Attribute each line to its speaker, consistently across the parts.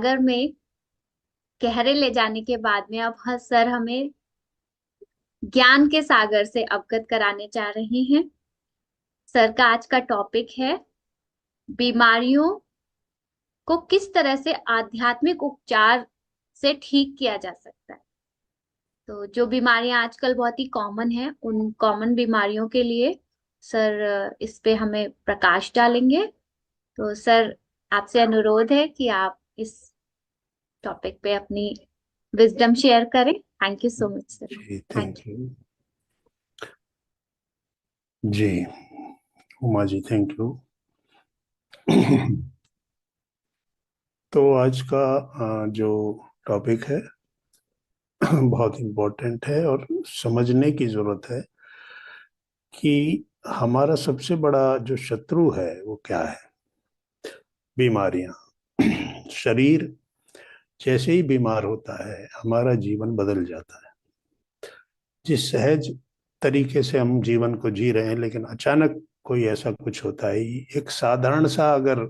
Speaker 1: सागर में गहरे ले जाने के बाद में अब सर हमें ज्ञान के सागर से अवगत कराने जा रहे हैं। सर का आज का टॉपिक है बीमारियों को किस तरह से आध्यात्मिक उपचार से ठीक किया जा सकता है। तो जो बीमारियां आजकल बहुत ही कॉमन है, उन कॉमन बीमारियों के लिए सर इस पे हमें प्रकाश डालेंगे। तो सर, आपसे अनुरोध है कि आप इस टॉपिक पे अपनी विजडम शेयर करें। Thank you so much sir.
Speaker 2: जी,
Speaker 1: थैंक
Speaker 2: थैंक यू। जी, उमा जी, थैंक यू। तो आज का जो टॉपिक है बहुत इम्पोर्टेंट है और समझने की जरूरत है कि हमारा सबसे बड़ा जो शत्रु है वो क्या है। बीमारियां। शरीर जैसे ही बीमार होता है हमारा जीवन बदल जाता है। जिस सहज तरीके से हम जीवन को जी रहे हैं, लेकिन अचानक कोई ऐसा कुछ होता है, एक साधारण सा अगर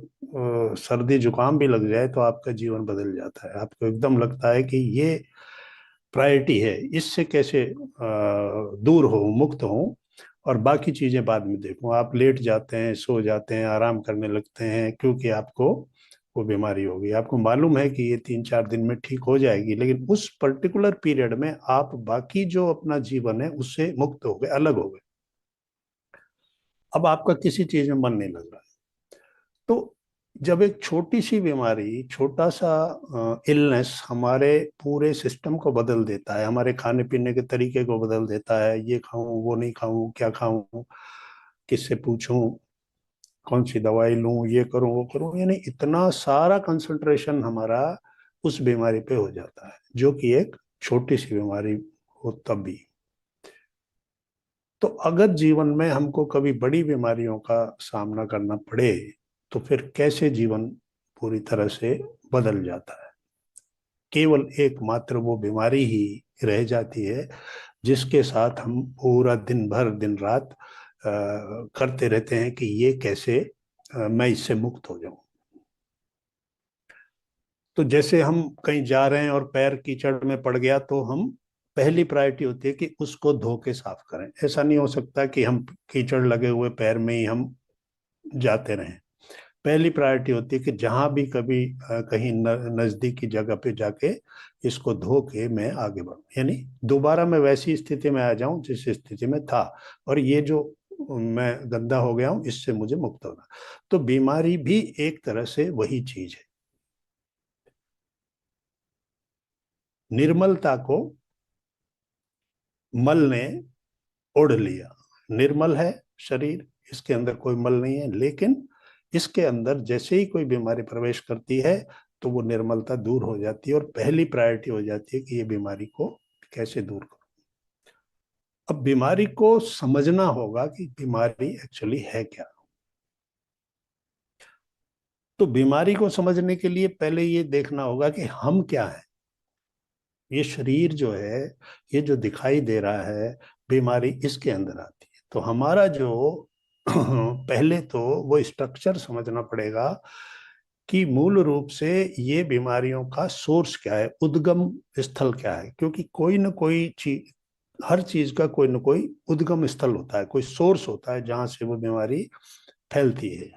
Speaker 2: सर्दी जुकाम भी लग जाए तो आपका जीवन बदल जाता है। आपको एकदम लगता है कि ये प्रायोरिटी है, इससे कैसे दूर हो, मुक्त हो, और बाकी चीजें बाद में देखूं। आप लेट जाते हैं, सो जाते हैं, आराम करने लगते हैं, क्योंकि आपको वो बीमारी होगी। आपको मालूम है कि ये 3-4 दिन में ठीक हो जाएगी, लेकिन उस पर्टिकुलर पीरियड में आप बाकी जो अपना जीवन है उससे मुक्त हो गए, अलग हो गए। अब आपका किसी चीज में मन नहीं लग रहा है। तो जब एक छोटी सी बीमारी, छोटा सा इलनेस हमारे पूरे सिस्टम को बदल देता है, हमारे खाने पीने के तरीके को बदल देता है, ये खाऊं वो नहीं खाऊं, क्या खाऊं, किससे पूछूं, कौन सी दवाई लूं, ये करूं वो करूं, यानी इतना सारा कंसंट्रेशन हमारा उस बीमारी पे हो जाता है, जो कि एक छोटी सी बीमारी हो तब भी। तो अगर जीवन में हमको कभी बड़ी बीमारियों का सामना करना पड़े तो फिर कैसे जीवन पूरी तरह से बदल जाता है। केवल एकमात्र वो बीमारी ही रह जाती है जिसके साथ हम पूरा दिन भर दिन रात करते रहते हैं कि ये कैसे मैं इससे मुक्त हो जाऊं। तो जैसे हम कहीं जा रहे हैं और पैर कीचड़ में पड़ गया तो हम पहली प्रायोरिटी होती है कि उसको धो के साफ करें। ऐसा नहीं हो सकता कि हम कीचड़ लगे हुए पैर में ही हम जाते रहें। पहली प्रायोरिटी होती है कि जहां भी कभी कहीं नजदीकी जगह पे जाके इसको धो के मैं आगे बढ़ूं, यानी दोबारा मैं वैसी स्थिति में आ जाऊं जिस स्थिति में था, और ये जो मैं गंदा हो गया हूं इससे मुझे मुक्त होना। तो बीमारी भी एक तरह से वही चीज है। निर्मलता को मल ने ओढ़ लिया। निर्मल है शरीर, इसके अंदर कोई मल नहीं है, लेकिन इसके अंदर जैसे ही कोई बीमारी प्रवेश करती है तो वो निर्मलता दूर हो जाती है और पहली प्रायोरिटी हो जाती है कि ये बीमारी को कैसे दूर करो। अब बीमारी को समझना होगा कि बीमारी एक्चुअली है क्या। तो बीमारी को समझने के लिए पहले ये देखना होगा कि हम क्या है। ये शरीर जो है, ये जो दिखाई दे रहा है, बीमारी इसके अंदर आती है। तो हमारा जो पहले तो वो स्ट्रक्चर समझना पड़ेगा कि मूल रूप से ये बीमारियों का सोर्स क्या है, उद्गम स्थल क्या है। क्योंकि कोई ना कोई चीज, हर चीज का कोई ना कोई उद्गम स्थल होता है, कोई सोर्स होता है जहां से वो बीमारी फैलती है।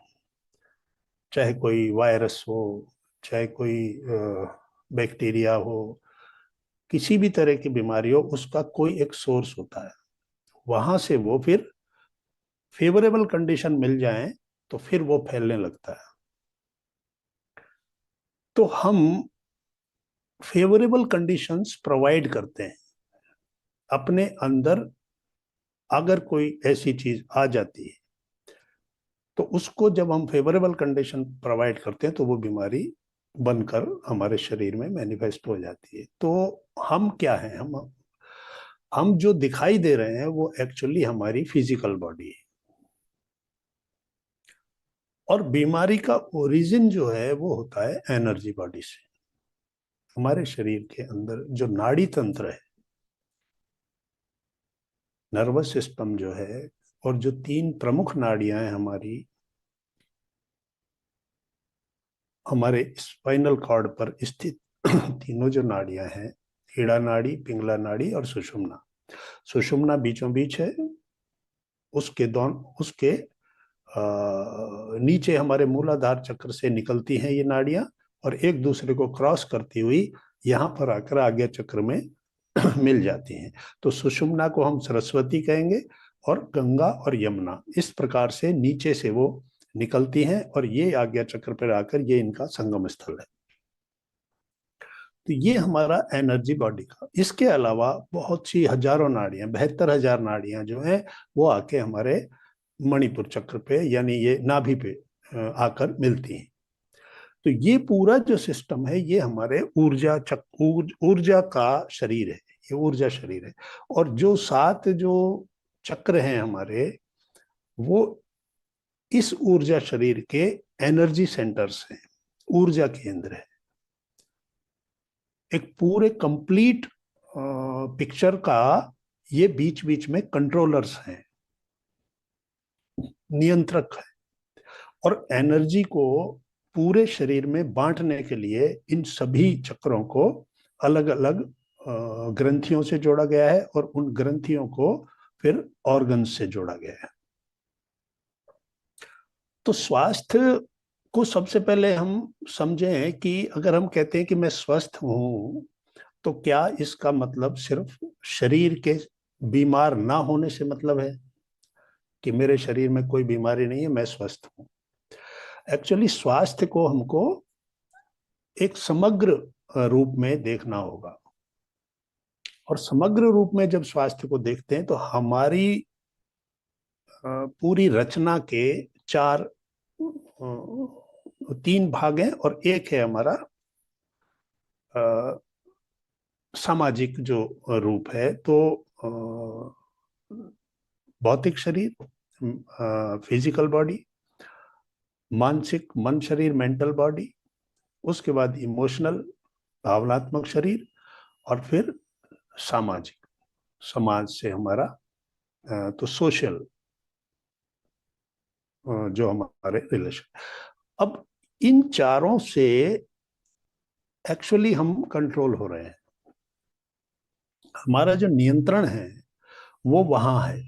Speaker 2: चाहे कोई वायरस हो, चाहे कोई बैक्टीरिया हो, किसी भी तरह की बीमारी हो, उसका कोई एक सोर्स होता है। वहां से वो फिर फेवरेबल कंडीशन मिल जाए तो फिर वो फैलने लगता है। तो हम फेवरेबल कंडीशंस प्रोवाइड करते हैं अपने अंदर। अगर कोई ऐसी चीज आ जाती है तो उसको जब हम फेवरेबल कंडीशन प्रोवाइड करते हैं तो वो बीमारी बनकर हमारे शरीर में मैनिफेस्ट हो जाती है। तो हम क्या हैं, हम जो दिखाई दे रहे हैं वो एक्चुअली हमारी फिजिकल बॉडी है। और बीमारी का ओरिजिन जो है वो होता है एनर्जी बॉडी से। हमारे शरीर के अंदर जो नाड़ी तंत्र है, नर्वस सिस्टम जो है, और जो 3 प्रमुख नाड़ियां हैं हमारी, हमारे स्पाइनल कॉर्ड पर स्थित तीनों जो नाड़ियां हैं, ईड़ा नाड़ी, पिंगला नाड़ी और सुषुम्ना। सुषुम्ना बीचों बीच है, उसके नीचे हमारे मूलाधार चक्र से निकलती हैं ये नाड़ियां, और एक दूसरे को क्रॉस करती हुई यहाँ पर आकर आज्ञा चक्र में मिल जाती हैं। तो सुषुम्ना को हम सरस्वती कहेंगे, और गंगा और यमुना इस प्रकार से नीचे से वो निकलती हैं, और ये आज्ञा चक्र पर आकर ये इनका संगम स्थल है। तो ये हमारा एनर्जी बॉडी का। इसके अलावा बहुत सी हजारों नाड़ियां, 72,000 नाड़ियां जो हैं वो आके हमारे मणिपुर चक्र पे, यानी ये नाभि पे आकर मिलती हैं। तो ये पूरा जो सिस्टम है ये हमारे ऊर्जा का शरीर है, ये ऊर्जा शरीर है। और जो 7 जो चक्र हैं हमारे, वो इस ऊर्जा शरीर के एनर्जी सेंटर्स हैं, ऊर्जा केंद्र है। एक पूरे कंप्लीट पिक्चर का ये बीच बीच में कंट्रोलर्स हैं, नियंत्रक है। और एनर्जी को पूरे शरीर में बांटने के लिए इन सभी चक्रों को अलग अलग ग्रंथियों से जोड़ा गया है, और उन ग्रंथियों को फिर ऑर्गन्स से जोड़ा गया है। तो स्वास्थ्य को सबसे पहले हम समझें कि अगर हम कहते हैं कि मैं स्वस्थ हूं, तो क्या इसका मतलब सिर्फ शरीर के बीमार ना होने से मतलब है कि मेरे शरीर में कोई बीमारी नहीं है, मैं स्वस्थ हूं? एक्चुअली स्वास्थ्य को हमको एक समग्र रूप में देखना होगा। और समग्र रूप में जब स्वास्थ्य को देखते हैं तो हमारी पूरी रचना के चार 3 भाग हैं, और एक है हमारा सामाजिक जो रूप है। तो भौतिक शरीर, फिजिकल बॉडी, मानसिक मन शरीर, मेंटल बॉडी, उसके बाद इमोशनल भावनात्मक शरीर, और फिर सामाजिक, समाज से हमारा तो सोशल जो हमारे रिलेशन। अब इन चारों से एक्चुअली हम कंट्रोल हो रहे हैं, हमारा जो नियंत्रण है वो वहां है।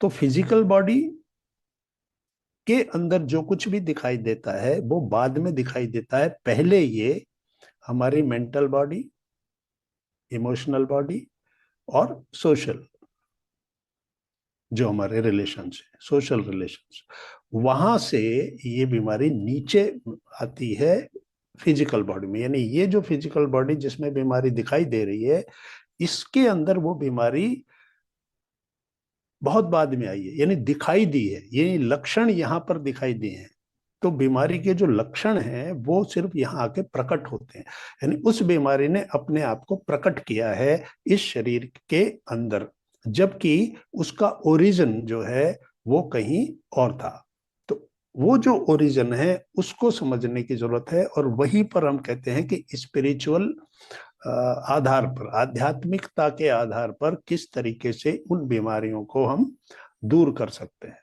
Speaker 2: तो फिजिकल बॉडी के अंदर जो कुछ भी दिखाई देता है वो बाद में दिखाई देता है, पहले ये हमारी मेंटल बॉडी, इमोशनल बॉडी और सोशल जो हमारे रिलेशंस है, सोशल रिलेशंस, वहां से ये बीमारी नीचे आती है फिजिकल बॉडी में। यानी ये जो फिजिकल बॉडी जिसमें बीमारी दिखाई दे रही है, इसके अंदर वो बीमारी बहुत बाद में आई है, यानी दिखाई दी है, ये लक्षण यहाँ पर दिखाई दिए हैं। तो बीमारी के जो लक्षण हैं वो सिर्फ यहाँ आके प्रकट होते हैं, यानी उस बीमारी ने अपने आप को प्रकट किया है इस शरीर के अंदर, जबकि उसका ओरिजिन जो है वो कहीं और था। तो वो जो ओरिजिन है उसको समझने की जरूरत है, और वहीं पर हम कहते हैं कि स्पिरिचुअल आधार पर, आध्यात्मिकता के आधार पर किस तरीके से उन बीमारियों को हम दूर कर सकते हैं।